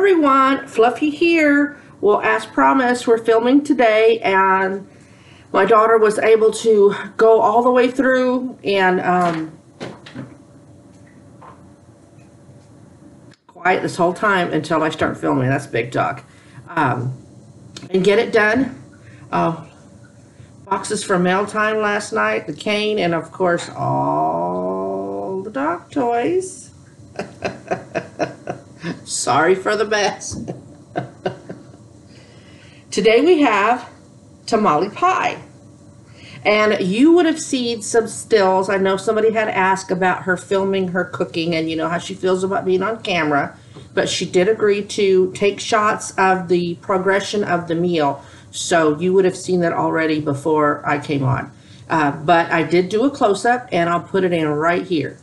everyone, Fluffy here. Well, as promised, we're filming today, and my daughter was able to go all the way through and quiet this whole time until I start filming. That's big talk. And get it done. Boxes for mail time last night, the cane, and of course all the dog toys. Sorry for the mess. Today we have tamale pie. And you would have seen some stills. I know somebody had asked about her filming her cooking and you know how she feels about being on camera. But she did agree to take shots of the progression of the meal. So you would have seen that already before I came on. But I did do a close-up and I'll put it in right here.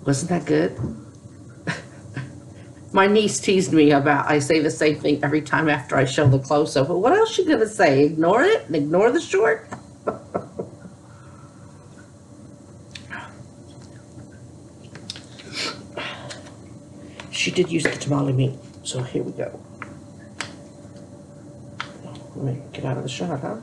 Wasn't that good? My niece teased me about, I say the same thing every time after I show the close-up. But what else you gonna say? Ignore it? And ignore the short? She did use the tamale meat, so here we go. Let me get out of the shot, huh?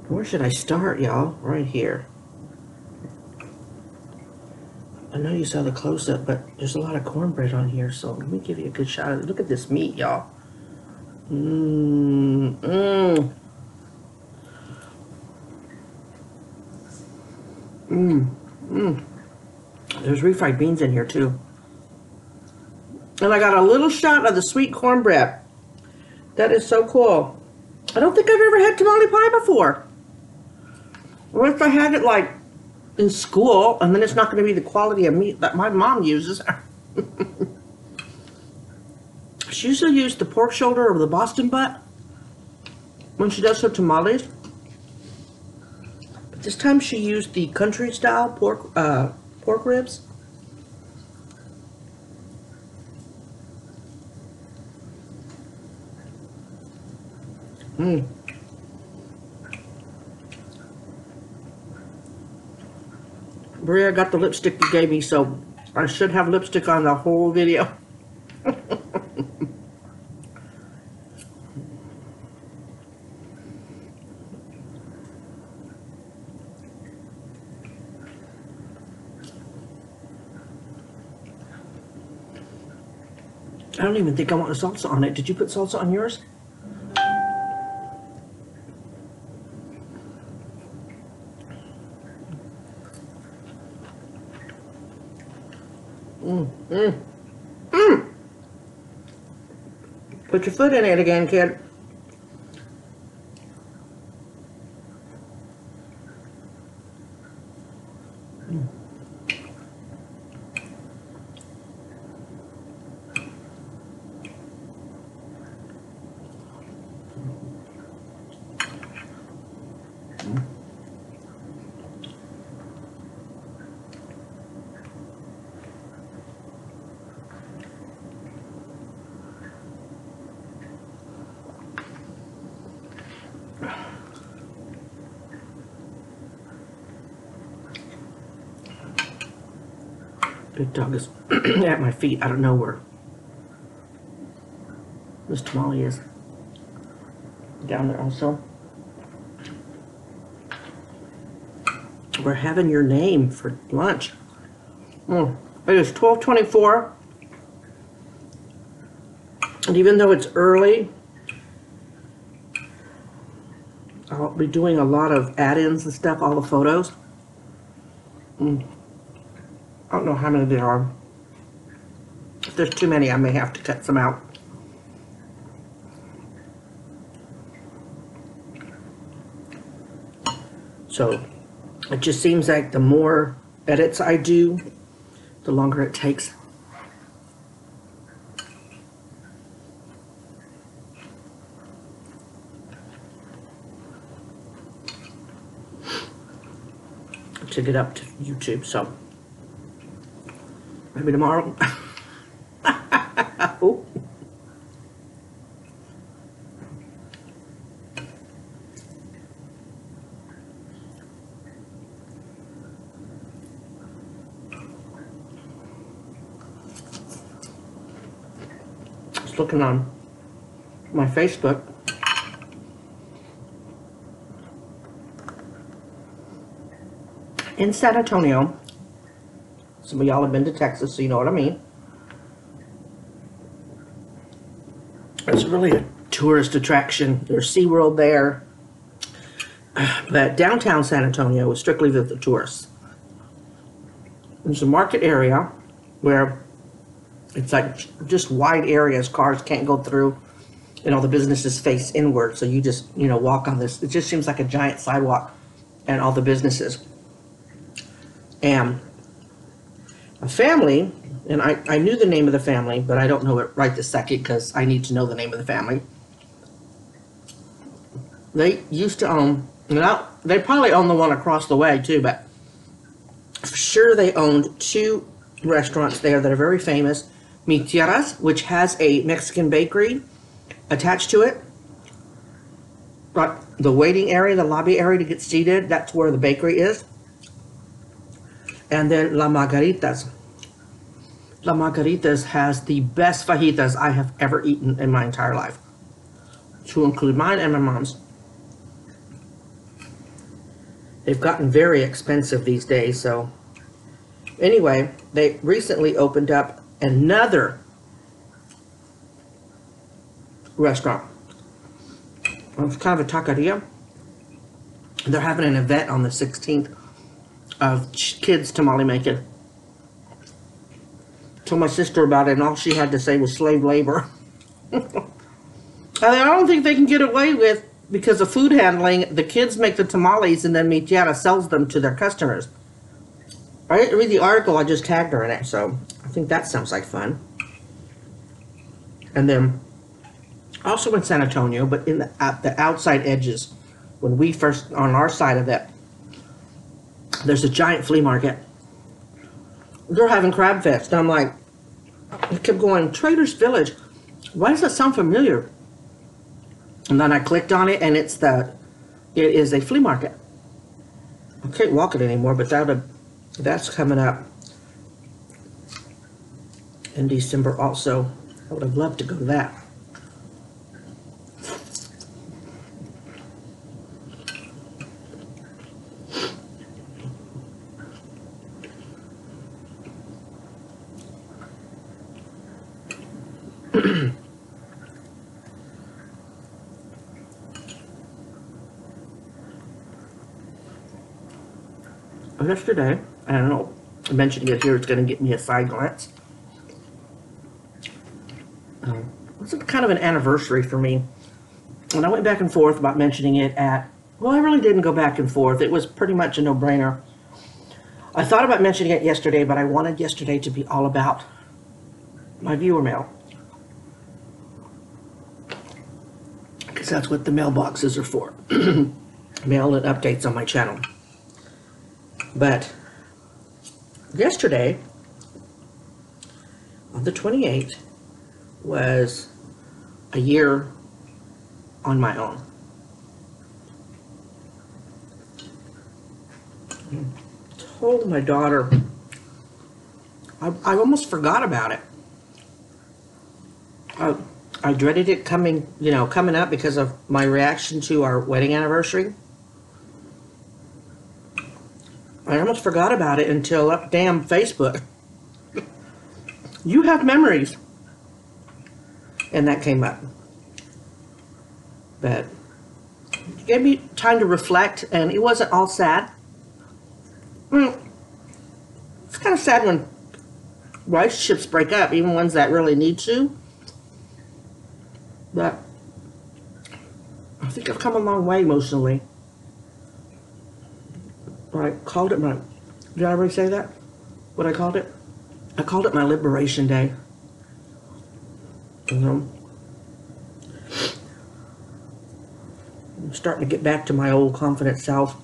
Where should I start, y'all? Right here. I know you saw the close-up, but there's a lot of cornbread on here, so let me give you a good shot of it. Look at this meat, y'all. There's refried beans in here, too. And I got a little shot of the sweet cornbread. That is so cool. I don't think I've ever had tamale pie before. Or if I had it, like, in school, and then it's not going to be the quality of meat that my mom uses. She usually uses the pork shoulder or the Boston butt when she does her tamales. But this time she used the country style pork ribs. Bria got the lipstick you gave me, so I should have lipstick on the whole video. I don't even think I want the salsa on it. Did you put salsa on yours? Put your foot in it again, kid. Big dog is at my feet. I don't know where this tamale is. Down there also. We're having your name for lunch. It is 12:24. And even though it's early, I'll be doing a lot of add-ins and stuff, all the photos. I don't know how many there are. If there's too many, I may have to cut some out. So it just seems like the more edits I do, the longer it takes. To get up to YouTube, so maybe tomorrow. Oh. Just looking on my Facebook. In San Antonio, some of y'all have been to Texas, so you know what I mean. It's really a tourist attraction. There's SeaWorld there. But downtown San Antonio is strictly for the tourists. There's a market area where it's like just wide areas, cars can't go through, and all the businesses face inward. So you just, walk on this. It just seems like a giant sidewalk and all the businesses. And a family, and I knew the name of the family, but I don't know it right this second because I need to know the name of the family. They used to own, they probably own the one across the way too, but for sure they owned two restaurants there that are very famous. Mi Tierras, which has a Mexican bakery attached to it. But the waiting area, the lobby area to get seated, that's where the bakery is. And then La Margaritas. La Margaritas has the best fajitas I have ever eaten in my entire life, to include mine and my mom's. They've gotten very expensive these days, so anyway, they recently opened up another restaurant. It's kind of a taqueria. They're having an event on the 16th of kids tamale making. Told my sister about it, and all she had to say was slave labor. I don't think they can get away with, because of food handling, the kids make the tamales and then Mi Tierra sells them to their customers. I didn't read the article, I just tagged her in it, so I think that sounds like fun. And then, also in San Antonio, but in the outside edges, when we first, on our side of it, there's a giant flea market. They're having Crab Fest. I'm like, I kept going, Trader's Village. Why does that sound familiar? And then I clicked on it, and it is a flea market. I can't walk it anymore, but that's coming up in December also. I would have loved to go to that. Yesterday, I don't know, mentioning it here, it's going to get me a side glance. It's kind of an anniversary for me. And I went back and forth about mentioning it well, I really didn't go back and forth. It was pretty much a no-brainer. I thought about mentioning it yesterday, but I wanted yesterday to be all about my viewer mail. Because that's what the mailboxes are for. Mail and updates on my channel. But yesterday, on the 28th, was a year on my own. I told my daughter I almost forgot about it. I dreaded it coming, coming up because of my reaction to our wedding anniversary. I almost forgot about it until damn Facebook. You have memories. And that came up. But it gave me time to reflect, and it wasn't all sad. It's kind of sad when relationships break up, even ones that really need to. But I think I've come a long way emotionally. I called it my, did I already say that? What I called it? I called it my liberation day. I'm starting to get back to my old confident self.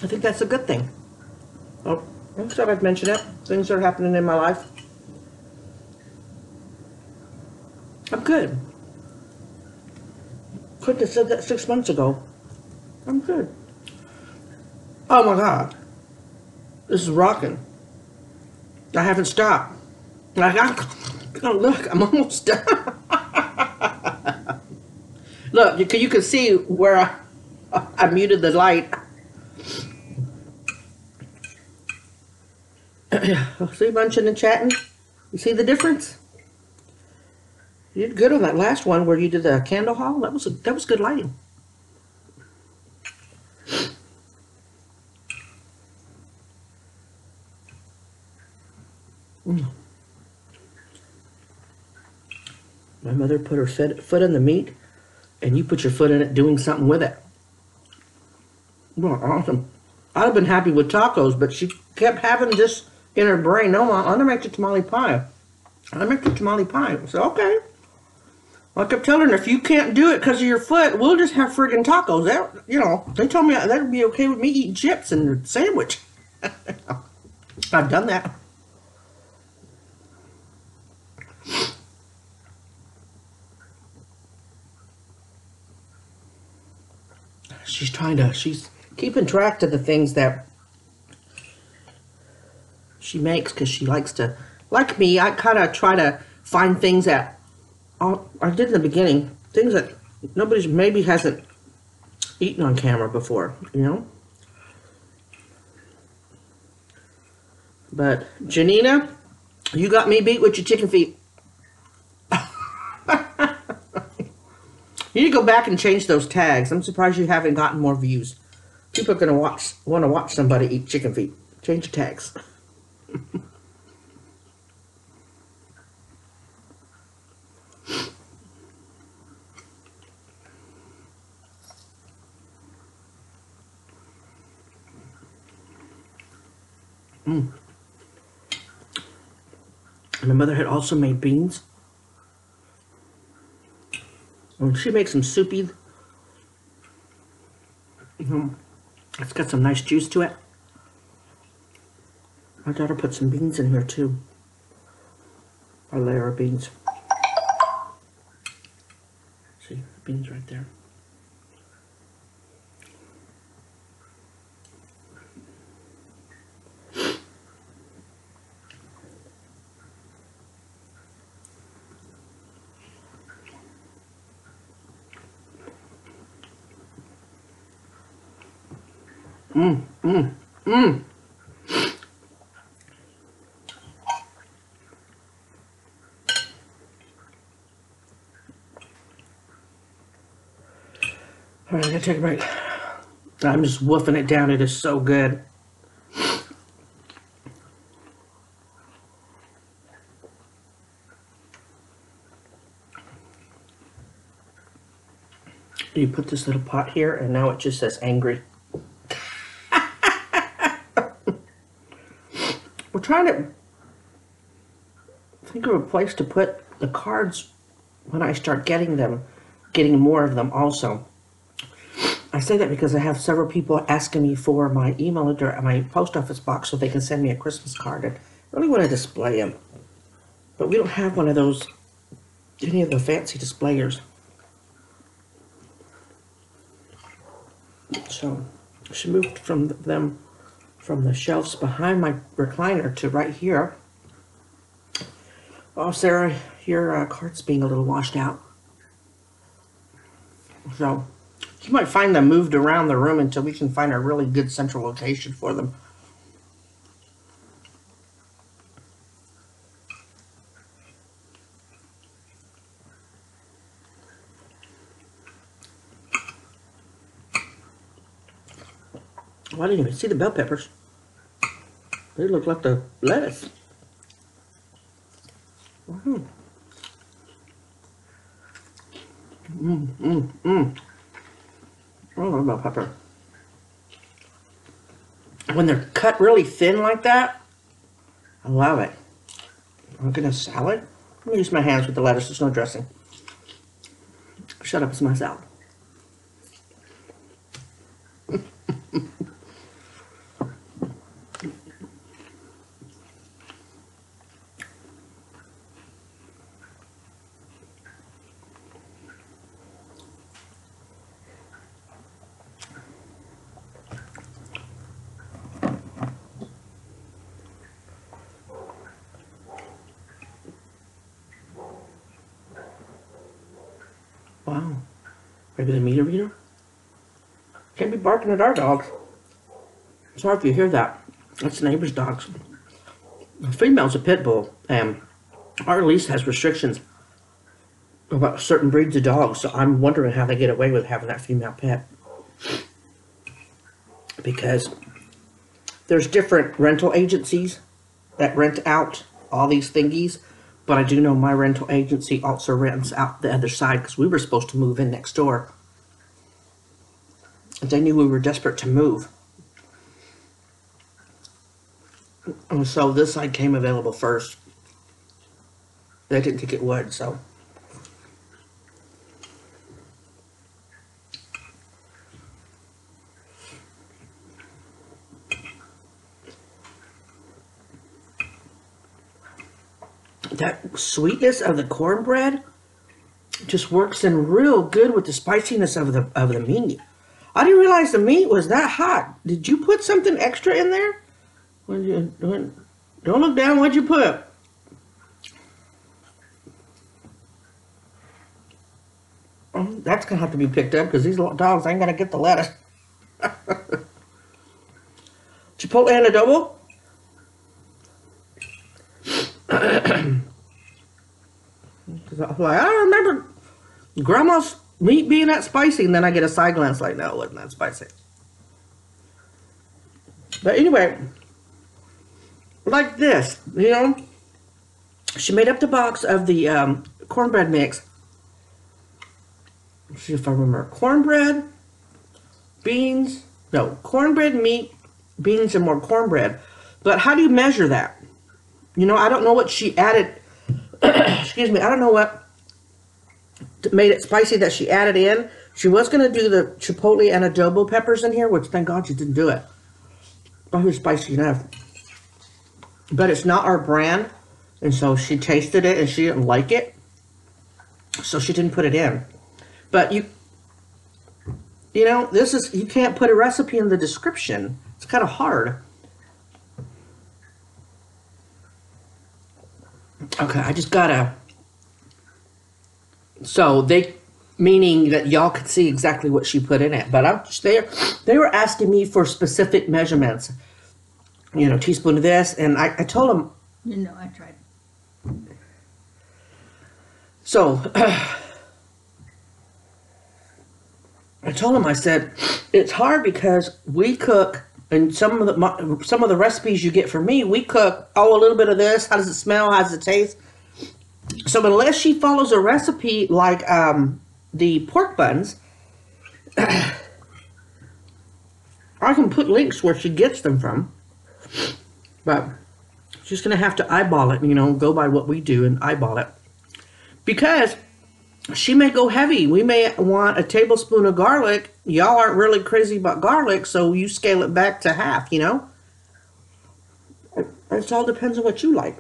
I think that's a good thing. Oh, I thought I'd mention it. Things that are happening in my life. I'm good. Couldn't have said that 6 months ago. I'm good. Oh my God. This is rocking. I haven't stopped. Oh, look, I'm almost done. Look, you can see where I muted the light. See, munching and chatting? You see the difference? You did good on that last one where you did the candle haul. That was good lighting. My mother put her foot in the meat, and you put your foot in it doing something with it. Well, awesome. I'd have been happy with tacos, but she kept having this in her brain. No, I'm going to make the tamale pie. I make the tamale pie. So, okay. I kept telling her, if you can't do it because of your foot, we'll just have friggin' tacos. They told me that would be okay with me eating chips and a sandwich. I've done that. She's keeping track to the things that she makes because she likes to, like me, I kind of try to find things that I did in the beginning, things that nobody's maybe hasn't eaten on camera before, But Janina, you got me beat with your chicken feet. You need to go back and change those tags. I'm surprised you haven't gotten more views. People are gonna want to watch somebody eat chicken feet. Change the tags. And my mother had also made beans. And she makes them soupy. It's got some nice juice to it. My daughter put some beans in here too. A layer of beans. See, beans right there. All right, I gotta take a break. I'm just woofing it down. It is so good. You put this little pot here, and now it just says angry. We're trying to think of a place to put the cards when I start getting more of them also. I say that because I have several people asking me for my email address, my post office box, so they can send me a Christmas card. And I really want to display them, but we don't have one of those, any of the fancy displayers. So she moved from them from the shelves behind my recliner to right here. Oh, Sarah, your cart's being a little washed out. So you might find them moved around the room until we can find a really good central location for them. Oh, I didn't even see the bell peppers. They look like the lettuce. I love bell pepper. When they're cut really thin like that, I love it. I'm gonna salad. I'm gonna use my hands with the lettuce. There's no dressing. Shut up, it's my salad. Wow. Maybe the meter reader? Can't be barking at our dogs. Sorry if you hear that. That's the neighbor's dogs. The female's a pit bull, and our lease has restrictions about certain breeds of dogs, so I'm wondering how they get away with having that female pet. Because there's different rental agencies that rent out all these thingies, but I do know my rental agency also rents out the other side because we were supposed to move in next door. They knew we were desperate to move. And so this side came available first. They didn't think it would, so. That sweetness of the cornbread just works in real good with the spiciness of the meat. I didn't realize the meat was that hot. Did you put something extra in there? Don't look down. What'd you put? Oh, that's gonna have to be picked up because these dogs ain't gonna get the lettuce. Chipotle and adobo. Like, I don't remember Grandma's meat being that spicy, and then I get a side glance like, no, it wasn't that spicy. But anyway, like this, you know, she made up the box of the cornbread mix. Let's see if I remember. Cornbread, beans, no, cornbread, meat, beans, and more cornbread. But how do you measure that? You know, I don't know what she added. Excuse me, I don't know what made it spicy that she added in. She was going to do the chipotle and adobo peppers in here, which thank God she didn't do it. It was spicy enough. But it's not our brand, and so she tasted it and she didn't like it, so she didn't put it in. But you know, this is, you can't put a recipe in the description. It's kind of hard. Okay, I just gotta, so they, meaning that y'all could see exactly what she put in it, but I'm just there. They were asking me for specific measurements, you know, teaspoon of this, and I told them. You know, I tried. So, I told him, I said, it's hard because we cook, and some of the recipes you get from me, we cook, oh, a little bit of this, how does it smell, how does it taste? So unless she follows a recipe like the pork buns, I can put links where she gets them from, but she's going to have to eyeball it, you know, go by what we do and eyeball it. Because she may go heavy. We may want a tablespoon of garlic. Y'all aren't really crazy about garlic, so you scale it back to half, you know? It all depends on what you like.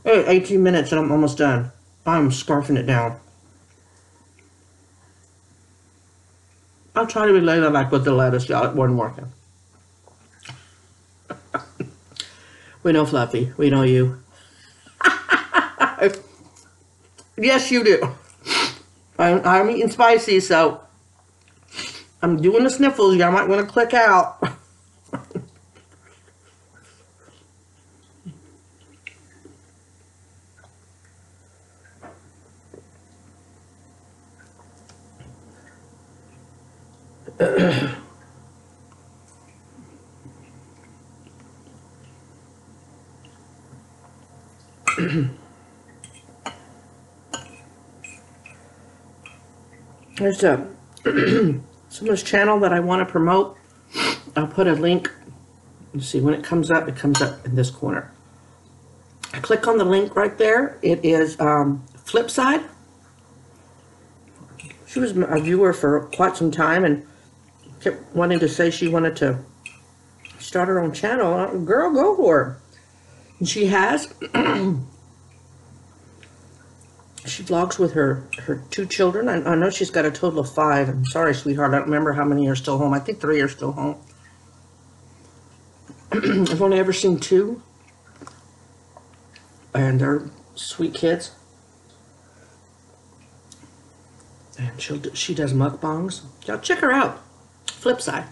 Hey, 18 minutes and I'm almost done. I'm scarfing it down. I'll try to be ladylike with the lettuce, y'all. It wasn't working. We know Fluffy. We know you. Yes, you do. I'm eating spicy, so I'm doing the sniffles. Y'all might want to click out. There's a someone's channel that I want to promote. I'll put a link. You see, when it comes up in this corner. I click on the link right there. It is Flipside. She was a viewer for quite some time and kept wanting to say she wanted to start her own channel. Girl, go for it. And she has. She vlogs with her 2 children. I know she's got a total of 5. I'm sorry, sweetheart. I don't remember how many are still home. I think 3 are still home. I've only ever seen 2. And they're sweet kids. And she does mukbangs. Y'all check her out. Flipside.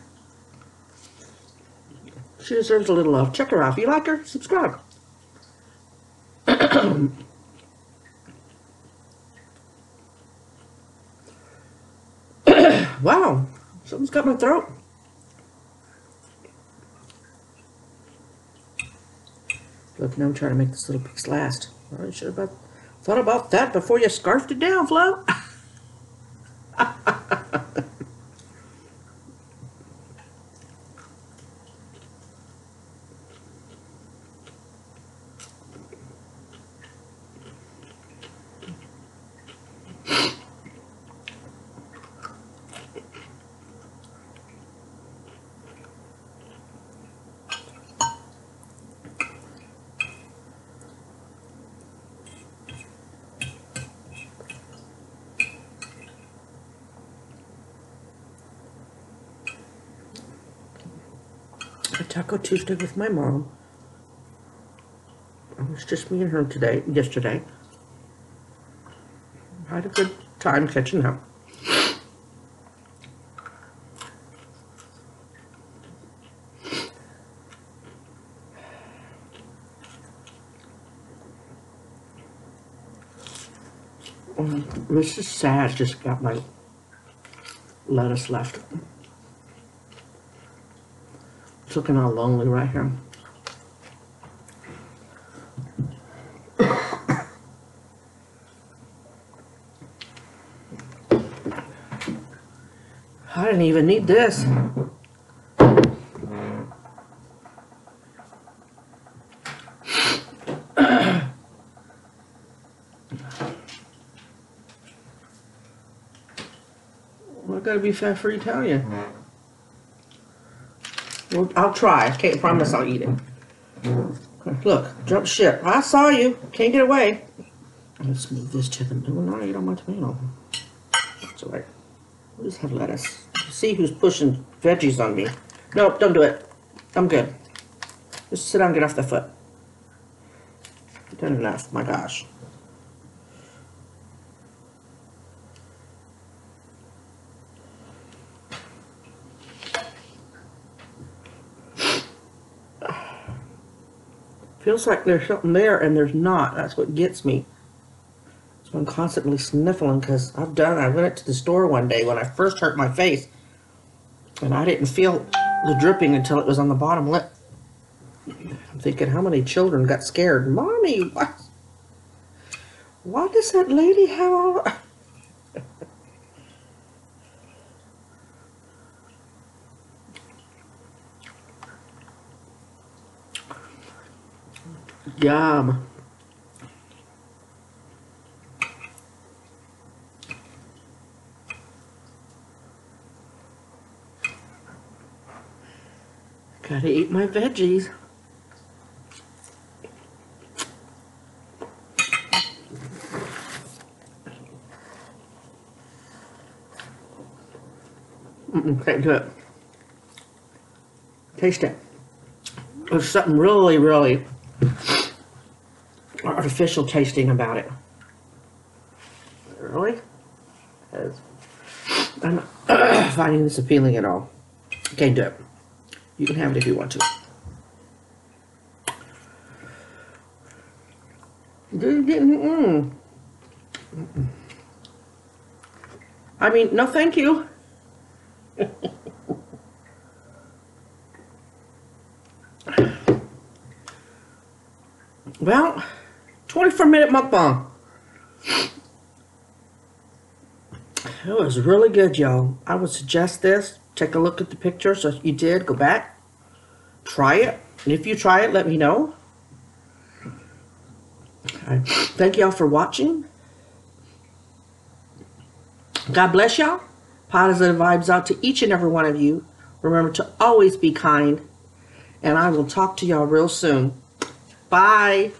She deserves a little love. Check her out. If you like her, subscribe. Wow, something's got my throat. Look, now I'm trying to make this little piece last. I should have thought about that before you scarfed it down, Flo. Taco Tuesday with my mom. It was just me and her yesterday. Had a good time catching up. Mrs. Sad just got my lettuce left. It's looking all lonely right here. I didn't even need this. Well, I gotta be fat-free Italian. Well, I'll try. I can't promise I'll eat it. Look, jump ship. I saw you. Can't get away. Let's move this to the middle. No, I eat all my tomato. That's all right. We'll just have lettuce. See who's pushing veggies on me. Nope, don't do it. I'm good. Just sit down and get off the foot. You've done enough. My gosh. Feels like there's something there and there's not. That's what gets me. So I'm constantly sniffling because I went to the store one day when I first hurt my face and I didn't feel the dripping until it was on the bottom lip. I'm thinking, how many children got scared? Mommy, what? Why does that lady have all... Yum. Gotta eat my veggies. Can't do it. Taste it. There's something really, really artificial tasting about it. Really? I'm not finding this appealing at all. Can't do it. You can have it if you want to. I mean, no thank you. Well, 24-minute mukbang. It was really good, y'all. I would suggest this. Take a look at the pictures. If you did, go back. Try it. And if you try it, let me know. Thank y'all for watching. God bless y'all. Positive vibes out to each and every one of you. Remember to always be kind. And I will talk to y'all real soon. Bye.